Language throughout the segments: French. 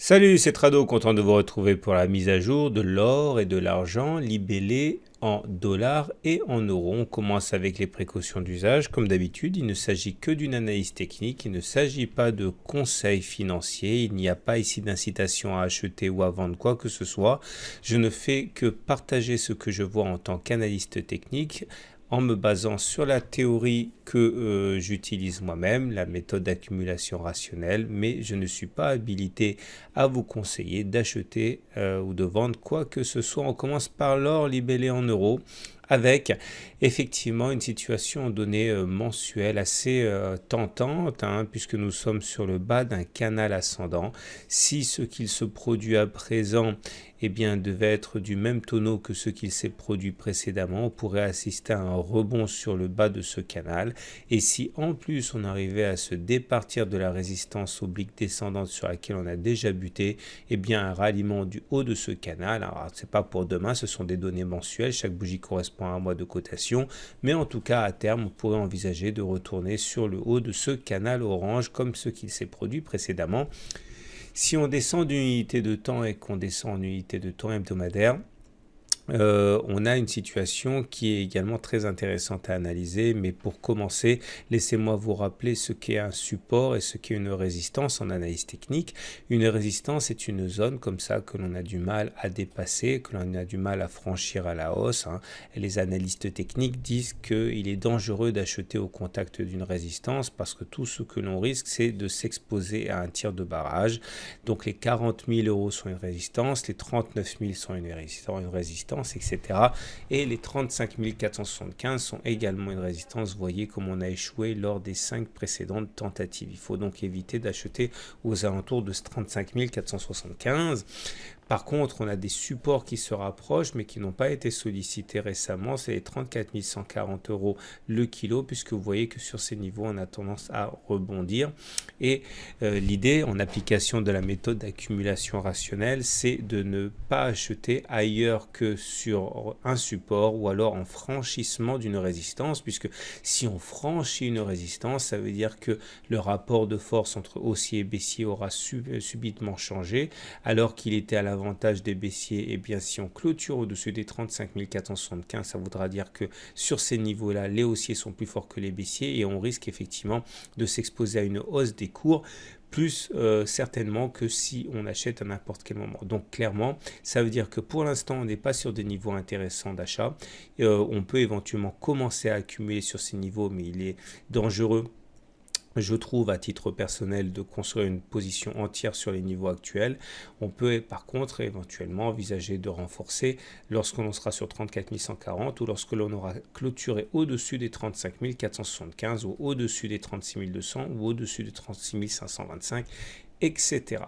Salut, c'est Trado, content de vous retrouver pour la mise à jour de l'or et de l'argent libellés en dollars et en euros. On commence avec les précautions d'usage. Comme d'habitude, il ne s'agit que d'une analyse technique, il ne s'agit pas de conseils financiers, il n'y a pas ici d'incitation à acheter ou à vendre quoi que ce soit. Je ne fais que partager ce que je vois en tant qu'analyste technique en me basant sur la théorie que j'utilise moi-même, la méthode d'accumulation rationnelle, mais je ne suis pas habilité à vous conseiller d'acheter ou de vendre quoi que ce soit. On commence par l'or libellé en euros avec effectivement une situation donnée mensuelle assez tentante, puisque nous sommes sur le bas d'un canal ascendant. Si ce qu'il se produit à présent devait être du même tonneau que ce qu'il s'est produit précédemment, on pourrait assister à un rebond sur le bas de ce canal. Et si en plus on arrivait à se départir de la résistance oblique descendante sur laquelle on a déjà buté, un ralliement du haut de ce canal. Alors c'est pas pour demain, ce sont des données mensuelles, chaque bougie correspond à un mois de cotation, mais en tout cas à terme on pourrait envisager de retourner sur le haut de ce canal orange comme ce qu'il s'est produit précédemment. Si on descend d'une unité de temps et qu'on descend en unité de temps hebdomadaire, on a une situation qui est également très intéressante à analyser, mais pour commencer, laissez-moi vous rappeler ce qu'est un support et ce qu'est une résistance en analyse technique. Une résistance est une zone comme ça que l'on a du mal à dépasser, que l'on a du mal à franchir à la hausse. Et les analystes techniques disent qu'il est dangereux d'acheter au contact d'une résistance parce que tout ce que l'on risque, c'est de s'exposer à un tir de barrage. Donc les 40 000 euros sont une résistance, les 39 000 sont une résistance, etc. Et les 35 475 sont également une résistance. Vous voyez comme on a échoué lors des 5 précédentes tentatives. Il faut donc éviter d'acheter aux alentours de 35 475. Par contre, on a des supports qui se rapprochent, mais qui n'ont pas été sollicités récemment. C'est les 34 140 euros le kilo, puisque vous voyez que sur ces niveaux, on a tendance à rebondir. Et l'idée, en application de la méthode d'accumulation rationnelle, c'est de ne pas acheter ailleurs que sur un support ou alors en franchissement d'une résistance, puisque si on franchit une résistance, ça veut dire que le rapport de force entre haussier et baissier aura subitement changé, alors qu'il était à l'avantage des baissiers. Si on clôture au-dessus des 35 475, ça voudra dire que sur ces niveaux-là, les haussiers sont plus forts que les baissiers et on risque effectivement de s'exposer à une hausse des cours plus certainement que si on achète à n'importe quel moment. Donc clairement, ça veut dire que pour l'instant, on n'est pas sur des niveaux intéressants d'achat. On peut éventuellement commencer à accumuler sur ces niveaux, mais il est dangereux, je trouve, à titre personnel, de construire une position entière sur les niveaux actuels. On peut par contre éventuellement envisager de renforcer lorsqu'on sera sur 34 140 ou lorsque l'on aura clôturé au-dessus des 35 475 ou au-dessus des 36 200 ou au-dessus des 36 525, etc.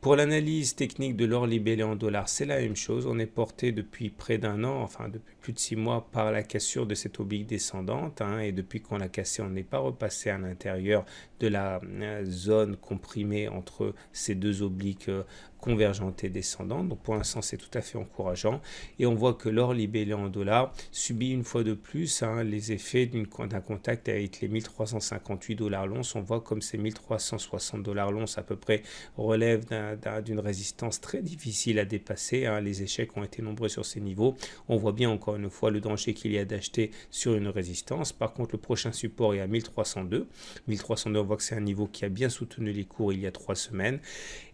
Pour l'analyse technique de l'or libellé en dollars, c'est la même chose. On est porté depuis près d'un an, enfin depuis plus de 6 mois, par la cassure de cette oblique descendante. Et depuis qu'on l'a cassé, on n'est pas repassé à l'intérieur de la zone comprimée entre ces deux obliques convergentes et descendantes. Donc pour l'instant, c'est tout à fait encourageant. Et on voit que l'or libellé en dollars subit une fois de plus les effets d'un contact avec les 1358 dollars l'once. On voit comme ces 1360 dollars l'once à peu près relèvent d'une résistance très difficile à dépasser. Les échecs ont été nombreux sur ces niveaux. On voit bien encore une fois le danger qu'il y a d'acheter sur une résistance. Par contre, le prochain support est à 1302. 1302, on voit que c'est un niveau qui a bien soutenu les cours il y a 3 semaines.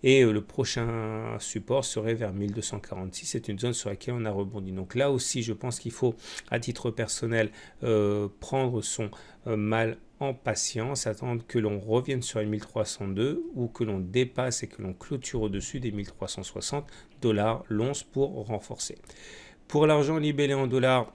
Et le prochain support serait vers 1246. C'est une zone sur laquelle on a rebondi. Donc là aussi, je pense qu'il faut, à titre personnel, prendre son mal en patience, attendre que l'on revienne sur les 1302 ou que l'on dépasse et que l'on clôture au-dessus des 1360 dollars l'once pour renforcer. Pour l'argent libellé en dollars,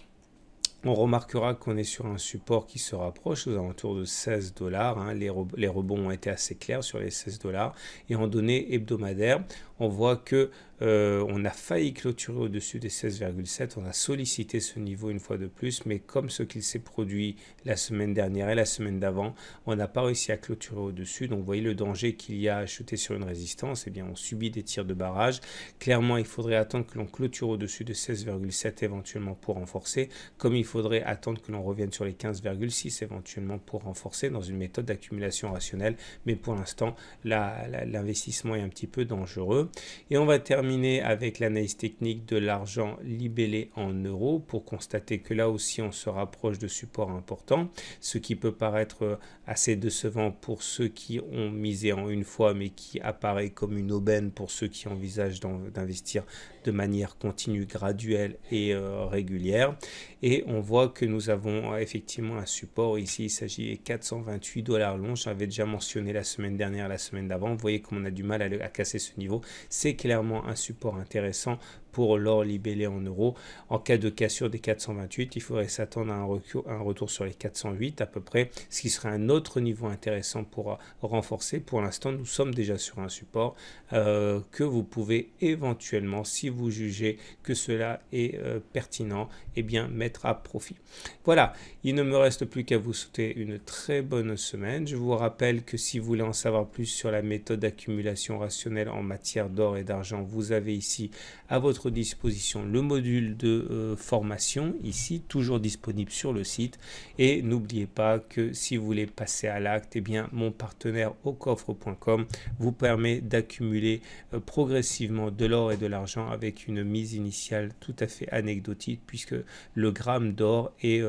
on remarquera qu'on est sur un support qui se rapproche aux alentours de 16 dollars. Les rebonds ont été assez clairs sur les 16 dollars. Et en données hebdomadaires, on voit que On a failli clôturer au-dessus des 16,7. On a sollicité ce niveau une fois de plus, mais comme ce qu'il s'est produit la semaine dernière et la semaine d'avant, on n'a pas réussi à clôturer au-dessus. Donc vous voyez le danger qu'il y a à chuter sur une résistance. Eh bien, on subit des tirs de barrage. Clairement, il faudrait attendre que l'on clôture au-dessus de 16,7 éventuellement pour renforcer, comme il faudrait attendre que l'on revienne sur les 15,6 éventuellement pour renforcer dans une méthode d'accumulation rationnelle. Mais pour l'instant, l'investissement est un petit peu dangereux. Et on va terminer avec l'analyse technique de l'argent libellé en euros pour constater que là aussi on se rapproche de supports importants, ce qui peut paraître assez décevant pour ceux qui ont misé en une fois mais qui apparaît comme une aubaine pour ceux qui envisagent d'investir de manière continue, graduelle et régulière. Et on voit que nous avons effectivement un support ici, il s'agit de 428 $ long. J'avais déjà mentionné la semaine dernière, la semaine d'avant. Vous voyez comme on a du mal à casser ce niveau. C'est clairement un support intéressant pour l'or libellé en euros. En cas de cassure des 428, il faudrait s'attendre à un retour sur les 408 à peu près, ce qui serait un autre niveau intéressant pour renforcer. Pour l'instant, nous sommes déjà sur un support que vous pouvez éventuellement, si vous jugez que cela est pertinent, eh bien mettre à profit. Voilà, il ne me reste plus qu'à vous souhaiter une très bonne semaine. Je vous rappelle que si vous voulez en savoir plus sur la méthode d'accumulation rationnelle en matière d'or et d'argent, vous avez ici à votre disposition le module de formation, ici, toujours disponible sur le site. Et n'oubliez pas que si vous voulez passer à l'acte, eh bien, mon partenaire aucoffre.com vous permet d'accumuler progressivement de l'or et de l'argent avec une mise initiale tout à fait anecdotique, puisque le gramme d'or est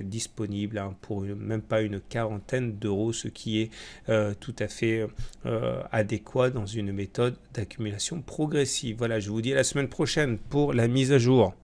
disponible pour même pas une quarantaine d'euros, ce qui est tout à fait adéquat dans une méthode d'accumulation progressive. Voilà, je vous dis à la semaine prochaine pour la mise à jour.